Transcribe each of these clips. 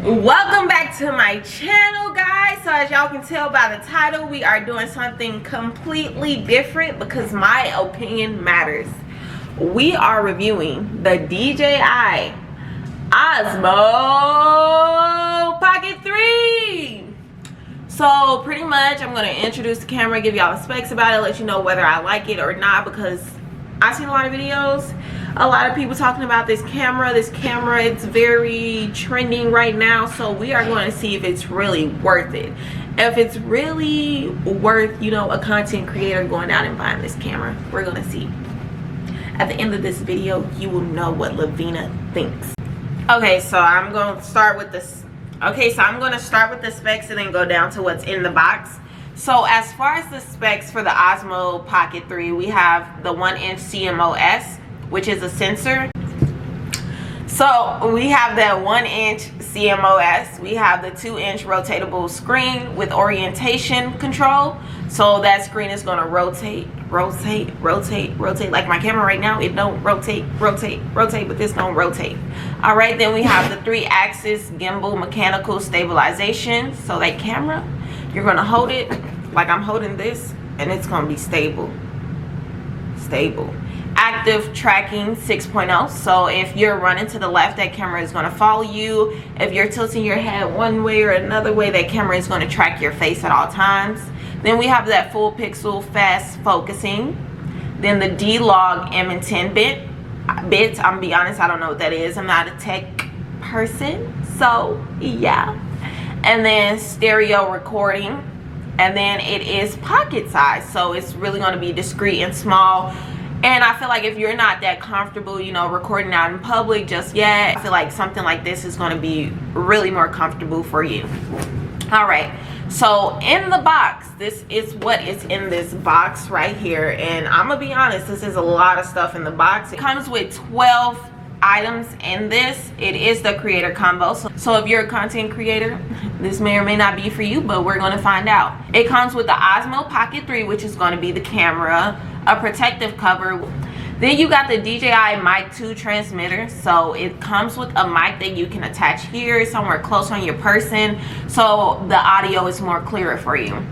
Welcome back to my channel, guys. So as y'all can tell by the title, we are doing something completely different because my opinion matters. We are reviewing the DJI Osmo Pocket 3. So pretty much I'm going to introduce the camera, give y'all the specs about it, let you know whether I like it or not, because I've seen a lot of videos, a lot of people talking about this camera. It's very trending right now, so we are going to see if it's really worth it. If it's really worth, you know, a content creator going out and buying this camera. We're going to see. At the end of this video, you will know what Lovina thinks. Okay, so I'm going to start with this. Okay, so I'm going to start with the specs and then go down to what's in the box. So as far as the specs for the Osmo Pocket 3, we have the 1-inch CMOS, which is a sensor. So we have that 1-inch CMOS. We have the 2-inch rotatable screen with orientation control. So that screen is going to rotate like my camera right now. It don't rotate, but this don't rotate. All right, then we have the 3-axis gimbal mechanical stabilization. So that camera, you're going to hold it like I'm holding this, and it's going to be stable. Active tracking 6.0. So if you're running to the left, that camera is going to follow you. If you're tilting your head one way or another way, that camera is going to track your face at all times. Then we have that full pixel fast focusing. Then the D-Log M10 bit. I'm gonna be honest, I don't know what that is. I'm not a tech person, so yeah. And then stereo recording. And then it is pocket size, so it's really going to be discreet and small. And I feel like if you're not that comfortable, you know, recording out in public just yet, I feel like something like this is going to be really more comfortable for you. All right, so in the box, this is what is in this box right here. And I'm gonna be honest, this is a lot of stuff in the box. It comes with 12 items in this. It is the creator combo, so if you're a content creator, this may or may not be for you, but we're going to find out. It comes with the Osmo Pocket 3, which is going to be the camera, a protective cover. Then you got the DJI Mic 2 transmitter. So it comes with a mic that you can attach here somewhere close on your person, so the audio is more clearer for you.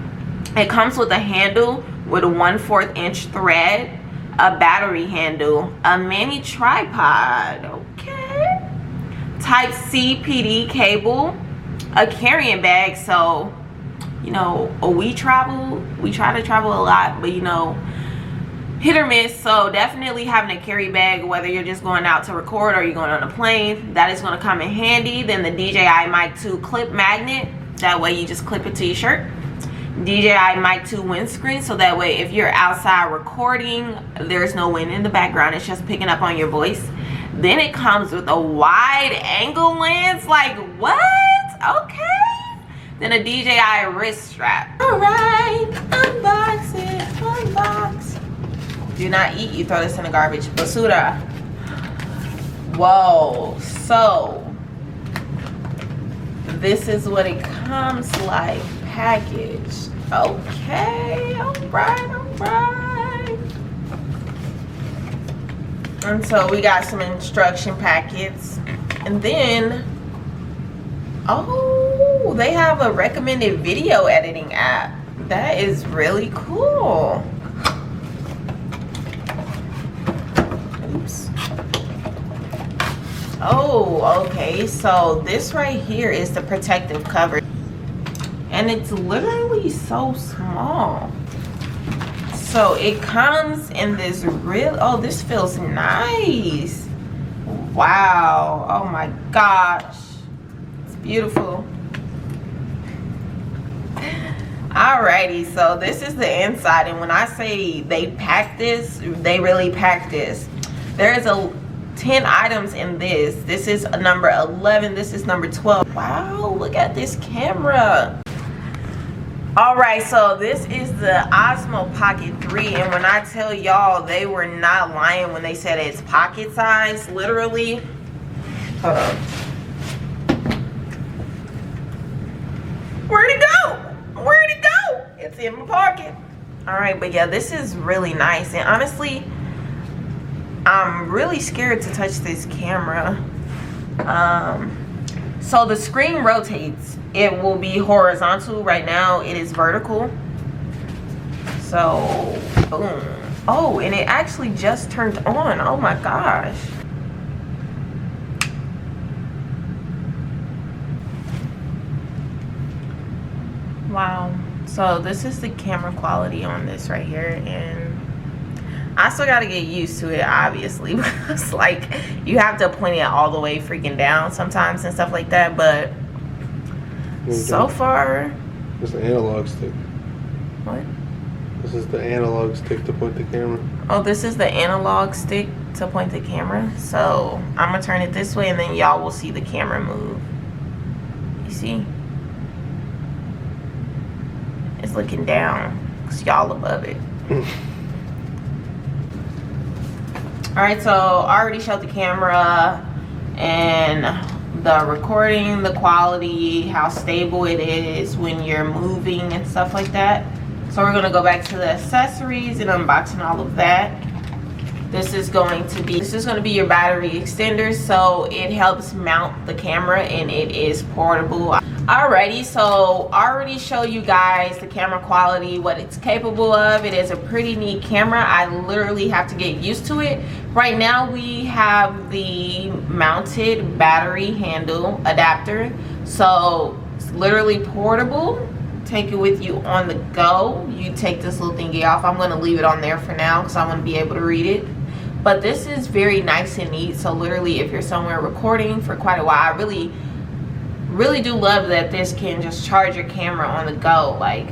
It comes with a handle with a 1/4 inch thread, a battery handle, a mini tripod, okay, Type-C PD cable, a carrying bag. So, you know, we try to travel a lot, but you know, hit or miss. So definitely having a carry bag, whether you're just going out to record or you're going on a plane, that is going to come in handy. Then the DJI Mic 2 clip magnet, that way you just clip it to your shirt. DJI Mic 2 windscreen, so that way if you're outside recording, there's no wind in the background, it's just picking up on your voice. Then it comes with a wide angle lens. Like, what? Okay. Then a DJI wrist strap. All right, unbox it, unbox. Do not eat, you throw this in the garbage. Basura. Whoa, so this is what it comes like packaged. Okay, all right. And so we got some instruction packets, and then oh, they have a recommended video editing app. That is really cool. Oops. Oh, okay, so this right here is the protective cover, and it's literally so small. So it comes in this real, oh, this feels nice. Wow, oh my gosh, it's beautiful. Alrighty, so this is the inside, and when I say they pack this, they really pack this. There is 10 items in this. This is number 11, this is number 12. Wow, look at this camera. All right, so this is the Osmo Pocket 3, and when I tell y'all, they were not lying when they said it's pocket size, literally. Hold on. Where'd it go? Where'd it go? It's in my pocket. All right, but yeah, this is really nice, and honestly, I'm really scared to touch this camera. So the screen rotates. It will be horizontal. Right now it is vertical. So boom. Oh, and it actually just turned on. Oh my gosh. Wow. So this is the camera quality on this right here, and I still got to get used to it, obviously, because like you have to point it all the way freaking down sometimes and stuff like that. But so far, it's an analog stick. What? This is the analog stick to point the camera. Oh, this is the analog stick to point the camera. So I'm gonna turn it this way, and then y'all will see the camera move. You see? It's looking down because y'all above it. Alright, so I already showed the camera and the recording, the quality, how stable it is when you're moving and stuff like that. So we're going to go back to the accessories and unboxing all of that. This is going to be your battery extender, so it helps mount the camera and it is portable. Alrighty, so I already showed you guys the camera quality, what it's capable of. It is a pretty neat camera. I literally have to get used to it. Right now we have the mounted battery handle adapter, so it's literally portable. Take it with you on the go. You take this little thingy off. I'm going to leave it on there for now because I want to be able to read it. But this is very nice and neat. So literally if you're somewhere recording for quite a while, I really do love that this can just charge your camera on the go. Like,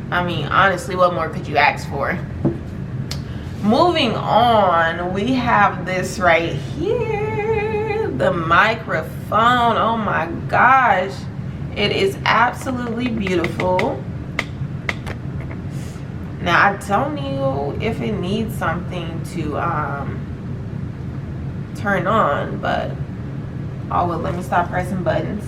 I mean, honestly, what more could you ask for? Moving on, we have this right here, the microphone. Oh my gosh, it is absolutely beautiful. Now I don't know if it needs something to turn on, but oh well, let me stop pressing buttons.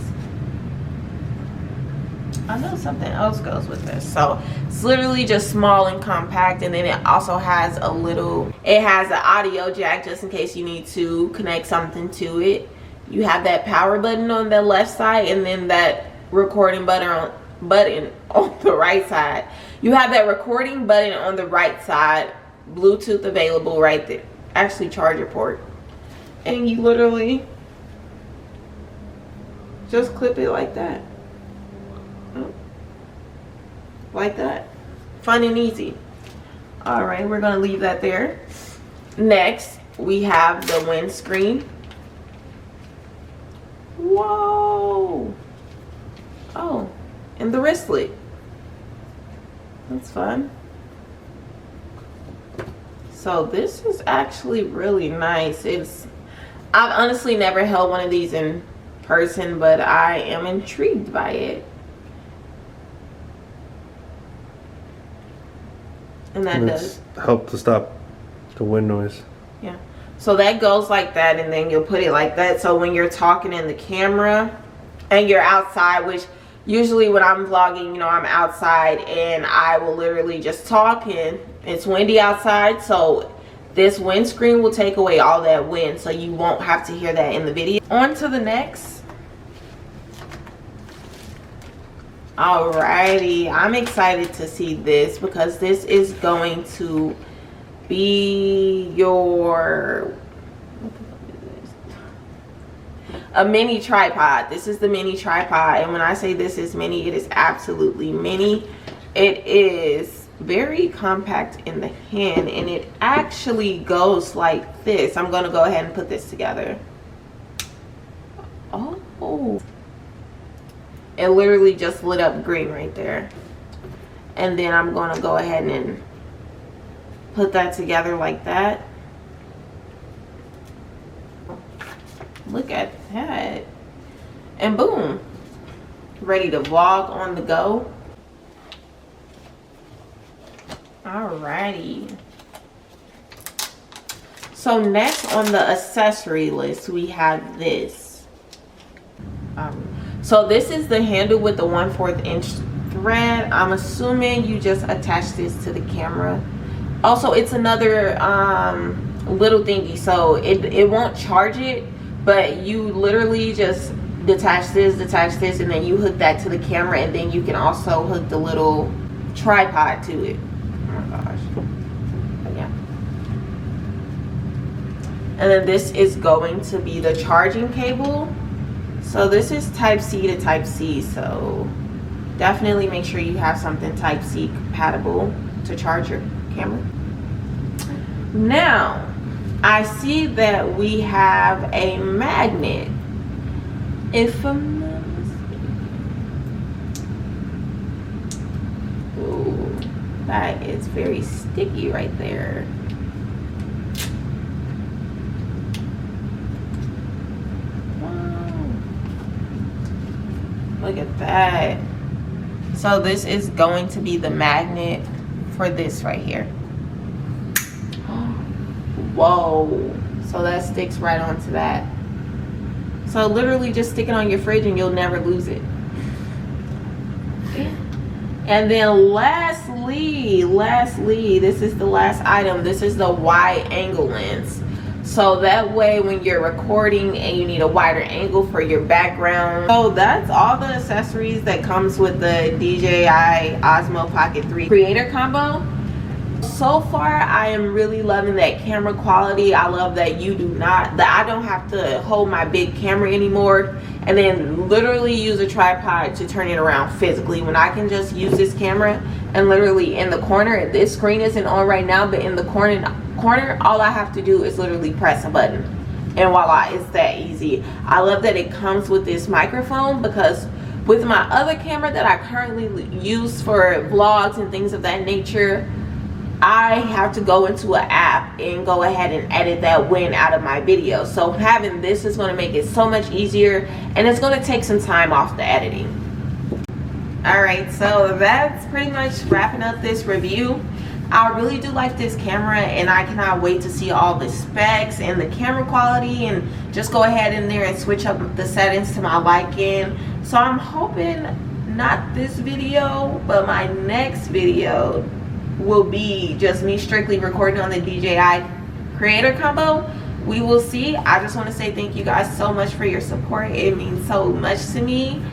I know something else goes with this. So it's literally just small and compact, and then it also has it has an audio jack just in case you need to connect something to it. You have that power button on the left side, and then that recording button on the right side. You have that recording button on the right side, Bluetooth available right there, actually charger port, and you literally just clip it like that. Like that. Fun and easy. Alright, we're gonna leave that there. Next we have the windscreen. Whoa. Oh, and the wristlet. That's fun. So this is actually really nice. I've honestly never held one of these in person, but I am intrigued by it. And that does help to stop the wind noise. Yeah. So that goes like that, and then you'll put it like that. So when you're talking in the camera and you're outside, which usually when I'm vlogging, you know, I'm outside and I will literally just talk, and it's windy outside, so this windscreen will take away all that wind, so you won't have to hear that in the video. On to the next. Alrighty, I'm excited to see this because this is going to be a mini tripod. This is the mini tripod, and when I say this is mini, it is absolutely mini. It is very compact in the hand, and it actually goes like this. I'm going to go ahead and put this together. Oh, it literally just lit up green right there. And then I'm going to go ahead and put that together like that. Look at that. And boom, ready to vlog on the go. Alrighty. So next on the accessory list, we have this. So this is the handle with the 1/4 inch thread. I'm assuming you just attach this to the camera. Also, it's another little thingy, so it won't charge it, but you literally just detach this, and then you hook that to the camera, and then you can also hook the little tripod to it. Oh my gosh. But yeah. And then this is going to be the charging cable. So this is type C to type C, so definitely make sure you have something type C compatible to charge your camera. Now I see that we have a magnet. If I'm not mistaken. Ooh, that is very sticky right there. Wow. Look at that. So this is going to be the magnet for this right here. Whoa. So that sticks right onto that. So literally just stick it on your fridge and you'll never lose it. And then lastly, this is the last item. This is the wide angle lens. So that way when you're recording and you need a wider angle for your background. So that's all the accessories that comes with the DJI Osmo Pocket 3 creator combo. So far I am really loving that camera quality. I love that I don't have to hold my big camera anymore and then literally use a tripod to turn it around physically, when I can just use this camera and literally in the corner, this screen isn't on right now, but in the corner all I have to do is literally press a button and voila, it's that easy. I love that it comes with this microphone, because with my other camera that I currently use for vlogs and things of that nature, I have to go into an app and go ahead and edit that win out of my video. So having this is going to make it so much easier, and it's going to take some time off the editing. Alright, so that's pretty much wrapping up this review. I really do like this camera, and I cannot wait to see all the specs and the camera quality, and just go ahead in there and switch up the settings to my liking. So I'm hoping not this video, but my next video will be just me strictly recording on the DJI creator combo. We will see. I just want to say thank you guys so much for your support. It means so much to me.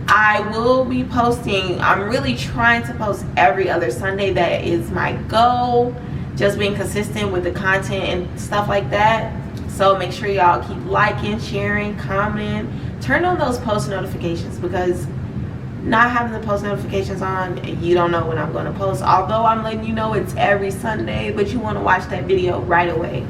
I will be posting, I'm really trying to post every other Sunday. That is my goal, just being consistent with the content and stuff like that. So make sure y'all keep liking, sharing, commenting, turn on those post notifications, because not having the post notifications on, you don't know when I'm going to post. Although I'm letting you know it's every Sunday, but you want to watch that video right away.